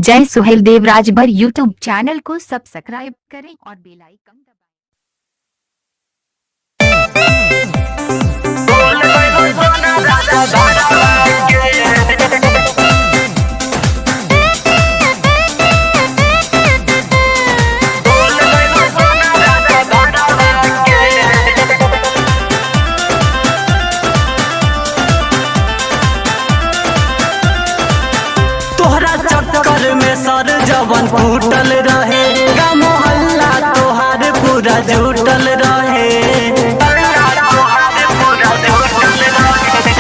जय Suhel Dev Rajbhar YouTube channel को subscribe करें और बेल आइकन दबाएं। तोहरा चक्कर में सर जवन फूटल रहे, गाँव मोहल्ला तोहार पूरा जुटल रहे।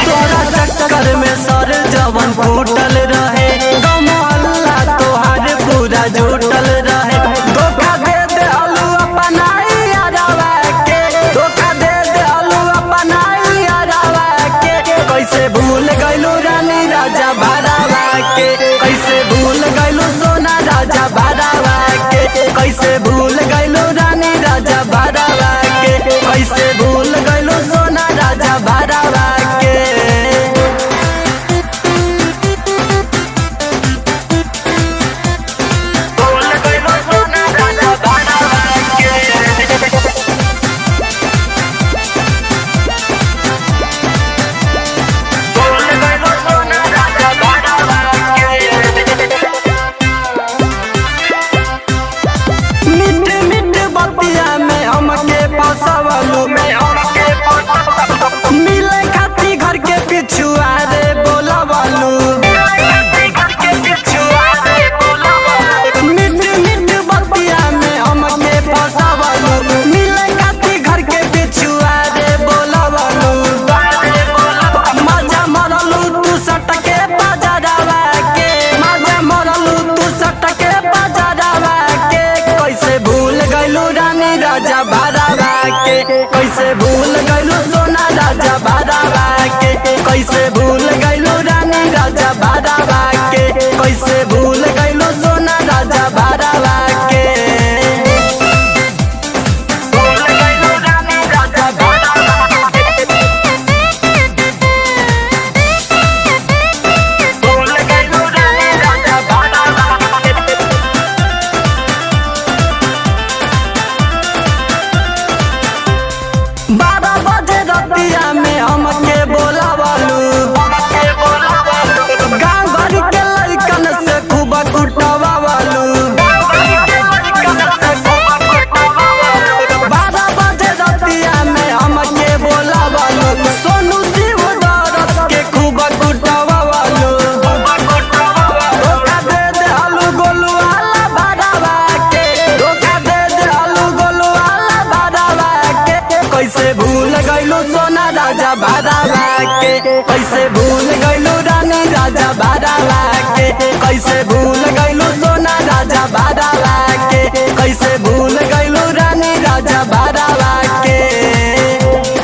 तोहरा चक्कर में सर जवन फूटल रहे, गाँव मोहल्ला तोहार पूरा जुटल रहे। धोखा दे दे अलू अपनाई यारवा के, धोखा दे दे अलू अपनाई यारवा के। कैसे भूल गइलू रानी राजा भरावा के, कैसे भूल गइलू सोना राजा भरावा के। कैसे भूल गइलू रानी राजा भरावा के, कैसे भूल गइलू सोना राजा भरावा के। मिले खाती घर के पिछुआ रे बोलावालू, मिट मिट बतिया में हमके फसावालू। मिले खाती घर के पिछुआ रे बोलावालू, मजा मरलू तू सटके बाजारवा के, मजा मरलू तू सटके बाजारवा के। कैसे भूल गइलू रानी राजा भरावा के, कैसे भूल गइलू सोना राजा भरावा के। कैसे भूल गइलू रानी राजा भरावा के, कैसे भूल गइलू सोना राजा भरावा के। भूल गइलू रानी राजा भरावा के, भूल गइलू रानी राजा भरावा के। 12 बजे रतिया में हमके बोलावालू, गाँव भर के लइकन से खूब कुटवावालू। 12 बजे रतिया में हमके बोलावालू, सोनू शिव दरस के खूब कुटवावालू। धोखा दे दे अलू गोलू वाला भरावा के, धोखा दे दे अलू गोलू वाला भरावा के। कैसे भूल गइलू सोना राजा भरावा के, कैसे भूल गइलू रानी राजा भरावा